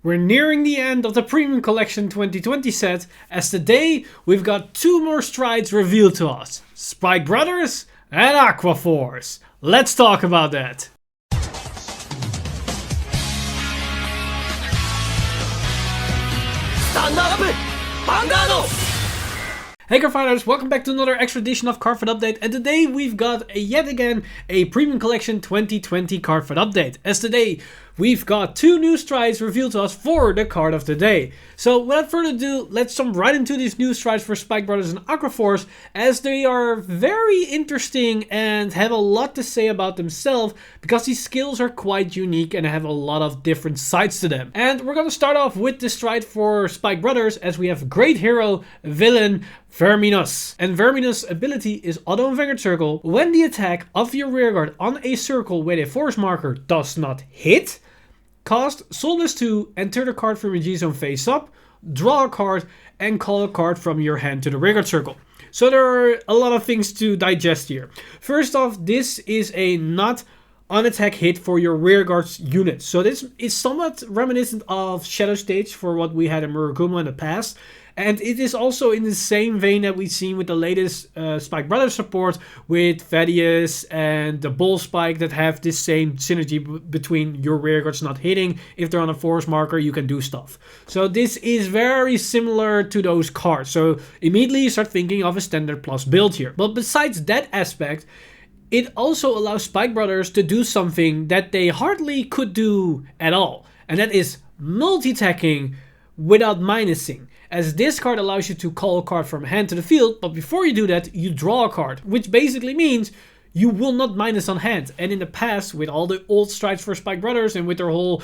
We're nearing the end of the Premium Collection 2020 set, as today we've got two more strides revealed to us. Spike Brothers and Aqua Force. Let's talk about that. Stand up! Vanguard! Hey Cardfighters, welcome back to another extra edition of Cardfight Update, and today we've got yet again a Premium Collection 2020 Cardfight Update. As today we've got two new strides revealed to us for the card of the day. So without further ado, let's jump right into these new strides for Spike Brothers and Aqua Force, as they are very interesting and have a lot to say about themselves, because these skills are quite unique and have a lot of different sides to them. And we're going to start off with the stride for Spike Brothers, as we have Great Hero, Villain, Verminus. And Verminus' ability is Auto and Vanguard Circle. When the attack of your rearguard on a circle with a force marker does not hit, cast Soulless 2, enter the card from your G-Zone face up, draw a card, and call a card from your hand to the rearguard circle. So there are a lot of things to digest here. First off, this is a not on attack hit for your rearguard's unit. So this is somewhat reminiscent of Shadow Stage for what we had in Muraguma in the past. And it is also in the same vein that we've seen with the latest Spike Brothers support with Thaddeus and the Bull Spike, that have this same synergy between your rearguards not hitting. If they're on a force marker, you can do stuff. So this is very similar to those cards. So immediately you start thinking of a standard plus build here. But besides that aspect, it also allows Spike Brothers to do something that they hardly could do at all. And that is multi-attacking without minusing, as this card allows you to call a card from hand to the field, but before you do that, you draw a card, which basically means you will not minus on hand. And in the past, with all the old strides for Spike Brothers and with their whole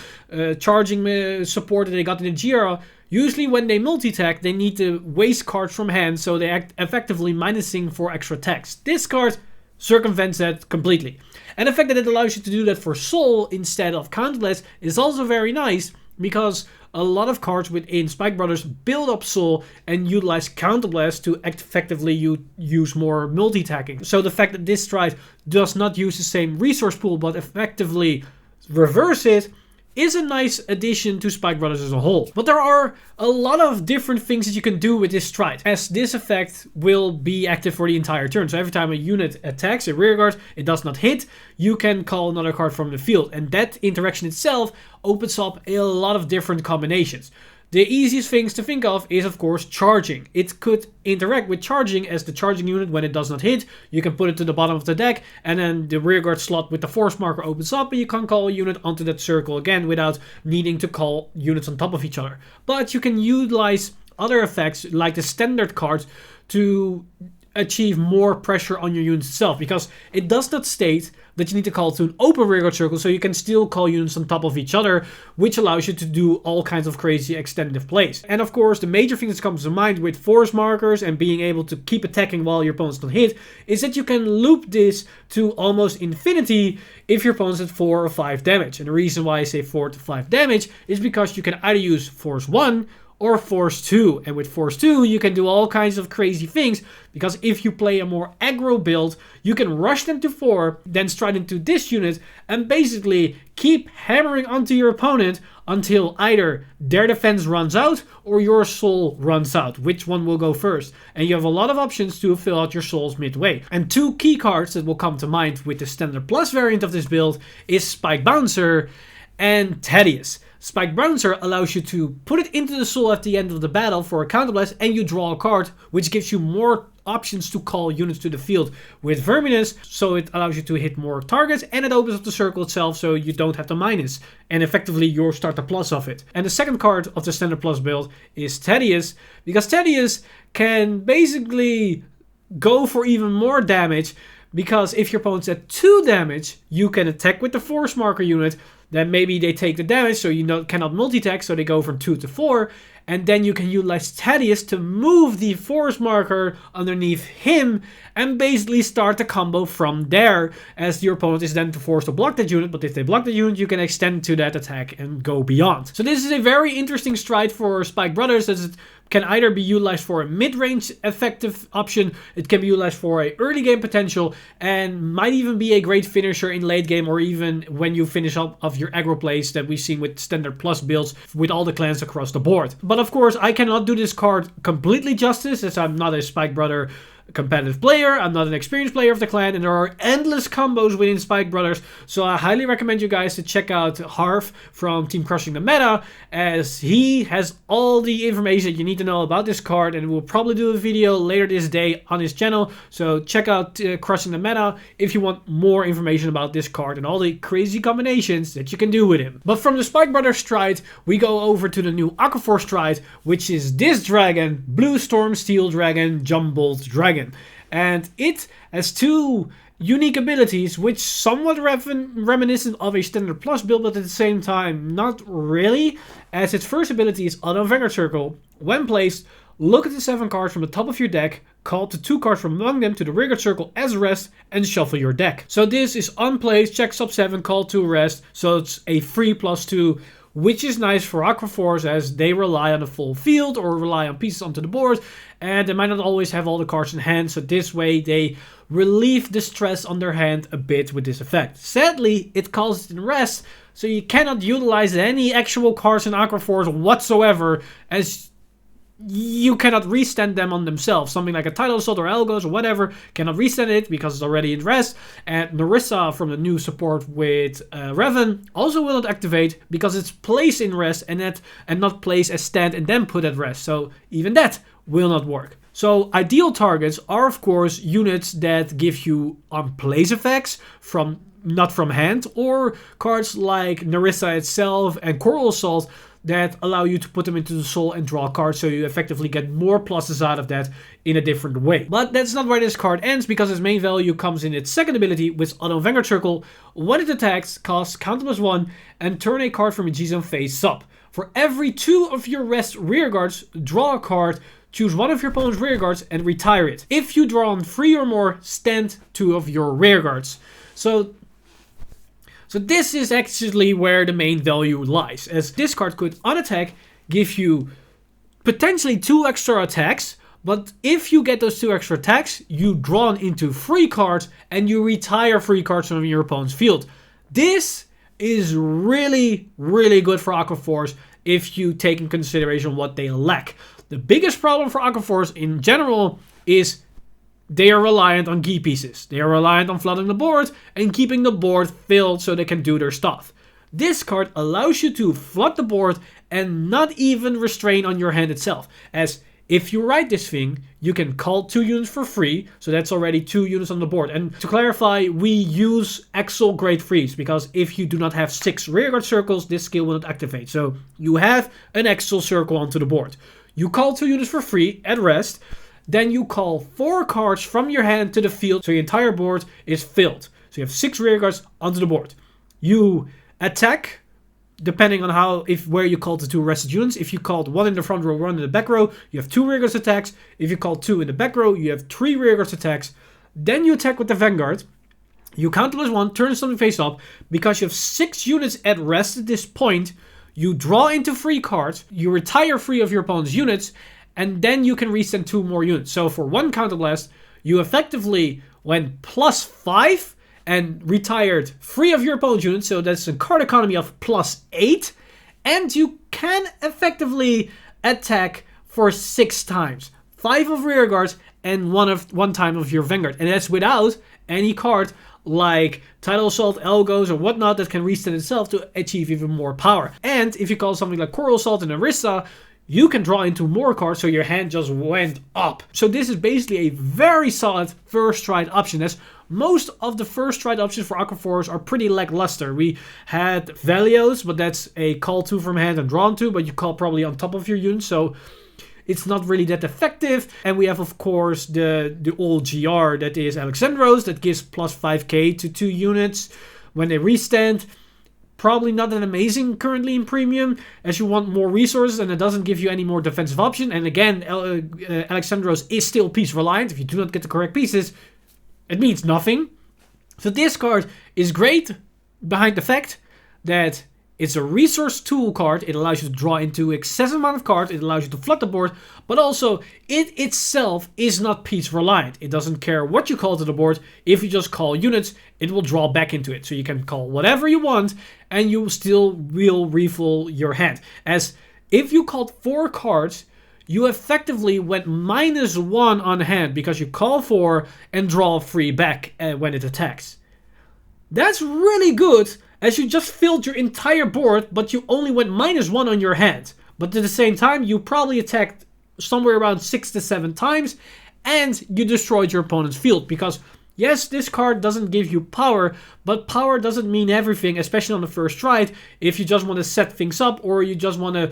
charging support that they got in the G-era, usually when they multi-attack, they need to waste cards from hand, so they act effectively minusing for extra attacks. This card circumvents that completely. And the fact that it allows you to do that for Soul instead of Counterblast is also very nice, because a lot of cards within Spike Brothers build up Soul and utilize Counterblast to effectively use more multi-attacking. So the fact that this stride does not use the same resource pool but effectively reverse it is a nice addition to Spike Brothers as a whole. But there are a lot of different things that you can do with this stride, as this effect will be active for the entire turn. So every time a unit attacks a rearguard, it does not hit, you can call another card from the field. And that interaction itself opens up a lot of different combinations. The easiest things to think of is, of course, charging. It could interact with charging as the charging unit. When it does not hit, you can put it to the bottom of the deck, and then the rearguard slot with the force marker opens up, and you can call a unit onto that circle again without needing to call units on top of each other. But you can utilize other effects like the standard cards to achieve more pressure on your unit itself, because it does not state that you need to call to an open rearguard circle, so you can still call units on top of each other, which allows you to do all kinds of crazy extended plays. And of course, the major thing that comes to mind with force markers and being able to keep attacking while your opponent's not hit is that you can loop this to almost infinity if your opponent's at 4 or 5 damage. And the reason why I say 4 to 5 damage is because you can either use force 1 or force 2, and with force 2 you can do all kinds of crazy things, because if you play a more aggro build, you can rush them to 4, then stride into this unit and basically keep hammering onto your opponent until either their defense runs out or your soul runs out, which one will go first. And you have a lot of options to fill out your souls midway. And two key cards that will come to mind with the standard plus variant of this build is Spike Bouncer and Thaddeus. Spike Bouncer allows you to put it into the soul at the end of the battle for a counterblast, and you draw a card, which gives you more options to call units to the field. With Verminus, so it allows you to hit more targets, and it opens up the circle itself, so you don't have to minus, and effectively you start the plus of it. And the second card of the standard plus build is Thaddeus, because Thaddeus can basically go for even more damage, because if your opponent's at 2 damage, you can attack with the force marker unit. Then maybe they take the damage, so you cannot multi-attack, so they go from 2 to 4. and then you can utilize Thaddeus to move the force marker underneath him and basically start the combo from there, as your opponent is then forced to block that unit, but if they block the unit, you can extend to that attack and go beyond. So this is a very interesting stride for Spike Brothers, as it can either be utilized for a mid-range effective option, it can be utilized for a early game potential, and might even be a great finisher in late game, or even when you finish up of your aggro plays that we've seen with standard plus builds with all the clans across the board. But of course, I cannot do this card completely justice, as I'm not a Spike Brother competitive player, I'm not an experienced player of the clan, and there are endless combos within Spike Brothers, so I highly recommend you guys to check out Harv from Team Crushing the Meta, as he has all the information you need to know about this card, and we'll probably do a video later this day on his channel, so check out Crushing the Meta if you want more information about this card and all the crazy combinations that you can do with him. But from the Spike Brothers stride, we go over to the new Aqua stride, which is this dragon, Blue Storm Steel Dragon, Jumbolt Dragon. And it has two unique abilities, which somewhat reminiscent of a standard plus build, but at the same time not really, as its first ability is Auto Vanguard Circle. When placed, look at the 7 cards from the top of your deck, call the 2 cards from among them to the rearguard circle as rest, and shuffle your deck. So this is on place, check sub 7, call 2 rest, so it's a free +2, which is nice for Aqua Force, as they rely on a full field or rely on pieces onto the board, and they might not always have all the cards in hand, so this way they relieve the stress on their hand a bit with this effect. Sadly, it calls it in rest, so you cannot utilize any actual cards in Aqua Force whatsoever, as you cannot restand them on themselves. Something like a Tidal Assault or Algos or whatever cannot restand it because it's already in rest. And Narissa from the new support with Revan also will not activate because it's placed in rest and not placed as stand and then put at rest. So even that will not work. So ideal targets are of course units that give you on place effects from not from hand, or cards like Narissa itself and Coral Assault that allow you to put them into the soul and draw cards, so you effectively get more pluses out of that in a different way. But that's not where this card ends, because its main value comes in its second ability with Auto Vanguard Circle. When it attacks, costs counter +1 and turn a card from a G-Zone face up. For every 2 of your rest rearguards, draw a card, choose one of your opponent's rearguards and retire it. If you draw on 3 or more, stand 2 of your rearguards. So this is actually where the main value lies, as this card could, on attack, give you potentially 2 extra attacks, but if you get those 2 extra attacks, you draw into 3 cards and you retire 3 cards from your opponent's field. This is really, really good for Aqua Force if you take in consideration what they lack. The biggest problem for Aqua Force in general is they are reliant on key pieces. They are reliant on flooding the board and keeping the board filled so they can do their stuff. This card allows you to flood the board and not even restrain on your hand itself, as if you write this thing, you can call 2 units for free, so that's already 2 units on the board. And to clarify, we use Axel Great Freeze, because if you do not have 6 rearguard circles, this skill will not activate. So you have an Axel circle onto the board. You call 2 units for free at rest, then you call 4 cards from your hand to the field, so your entire board is filled. So you have 6 rearguards onto the board. You attack, depending on where you called the 2 rested units. If you called 1 in the front row, 1 in the back row, you have 2 rearguards attacks. If you called 2 in the back row, you have 3 rearguards attacks. Then you attack with the Vanguard. You counter +1, turn something face up. Because you have 6 units at rest at this point, you draw into 3 cards, you retire 3 of your opponent's units, and then you can resend 2 more units. So for 1 counterblast, you effectively went +5 and retired 3 of your opponent's units. So that's a card economy of +8. And you can effectively attack for 6 times. 5 of rearguards and 1 time of your Vanguard. And that's without any card like Tidal Assault, Algos, or whatnot that can restand itself to achieve even more power. And if you call something like Coral Assault and Arista, you can draw into more cards, so your hand just went up. So this is basically a very solid first stride option, as most of the first stride options for Aqua Force are pretty lackluster. We had Valios, but that's a call 2 from hand and drawn 2, but you call probably on top of your unit, so it's not really that effective. And we have, of course, the old GR that is Alexandros, that gives +5k to 2 units when they restand. probably not that amazing currently in Premium, as you want more resources and it doesn't give you any more defensive option. And again, Alexandros is still piece reliant. If you do not get the correct pieces, it means nothing. So this card is great behind the fact that it's a resource tool card. It allows you to draw into excessive amount of cards. It allows you to flood the board. But also, it itself is not piece reliant. It doesn't care what you call to the board. If you just call units, it will draw back into it. So you can call whatever you want and you still will refill your hand. As if you called 4 cards, you effectively went -1 on hand because you call 4 and draw 3 back when it attacks. That's really good, as you just filled your entire board, but you only went -1 on your hand. But at the same time, you probably attacked somewhere around 6 to 7 times, and you destroyed your opponent's field. Because, yes, this card doesn't give you power, but power doesn't mean everything, especially on the first stride, if you just want to set things up, or you just want to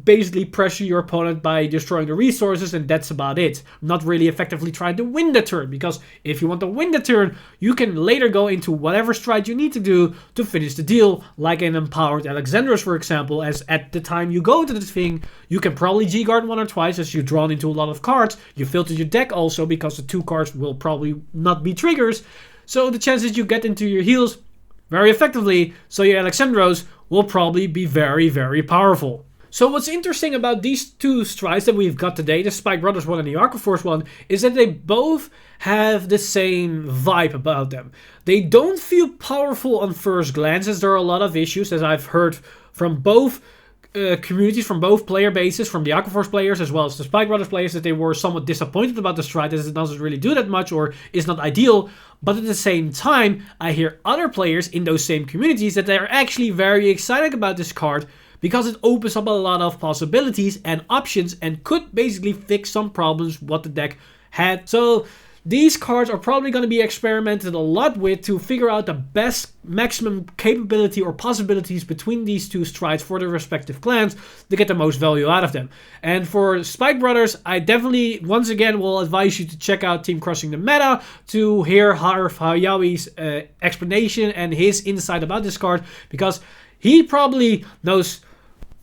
basically pressure your opponent by destroying the resources, and that's about it. Not really effectively trying to win the turn, because if you want to win the turn, you can later go into whatever stride you need to do to finish the deal, like an empowered Alexandros, for example, as at the time you go into the thing, you can probably G-guard 1 or twice as you've drawn into a lot of cards. You filtered your deck also, because the 2 cards will probably not be triggers, so the chances you get into your heals very effectively, so your Alexandros will probably be very, very powerful. So what's interesting about these 2 strides that we've got today, the Spike Brothers one and the Aqua Force one, is that they both have the same vibe about them. They don't feel powerful on first glance, as there are a lot of issues, as I've heard from both communities, from both player bases, from the Aqua Force players as well as the Spike Brothers players, that they were somewhat disappointed about the stride, as it doesn't really do that much or is not ideal. But at the same time, I hear other players in those same communities that they're actually very excited about this card, because it opens up a lot of possibilities and options and could basically fix some problems what the deck had. So these cards are probably going to be experimented a lot with to figure out the best maximum capability or possibilities between these 2 strides for their respective clans to get the most value out of them. And for Spike Brothers, I definitely once again will advise you to check out Team Crushing the Meta to hear Harf Hayawi's explanation and his insight about this card, because he probably knows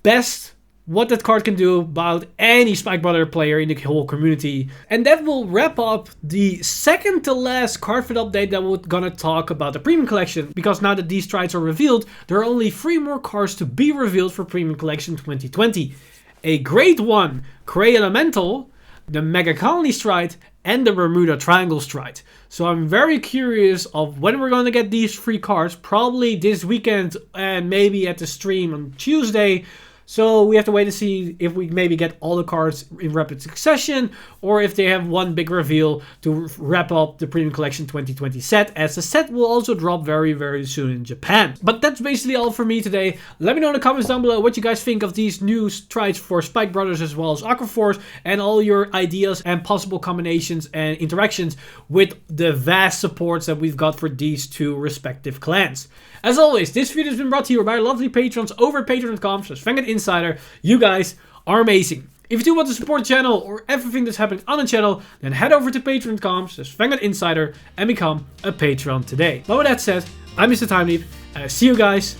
best what that card can do about any Spike Brother player in the whole community. And that will wrap up the second to last Cardfight update that we're gonna talk about the Premium Collection, because now that these strides are revealed, there are only 3 more cards to be revealed for Premium Collection 2020. A Great One, Cray Elemental, the Mega Colony stride, and the Bermuda Triangle stride. So I'm very curious of when we're going to get these 3 cards, probably this weekend and maybe at the stream on Tuesday. So we have to wait to see if we maybe get all the cards in rapid succession, or if they have one big reveal to wrap up the Premium Collection 2020 set, as the set will also drop very, very soon in Japan. But that's basically all for me today. Let me know in the comments down below what you guys think of these new strides for Spike Brothers as well as Aqua Force, and all your ideas and possible combinations and interactions with the vast supports that we've got for these 2 respective clans. As always, this video has been brought to you by our lovely patrons over at patreon.com/Vanguard Insider. You guys are amazing. If you do want to support the channel or everything that's happening on the channel, then head over to patreon.com/Vanguard Insider and become a patron today. But with that said, I'm Mr. Timeleap, and I'll see you guys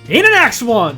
in the next one.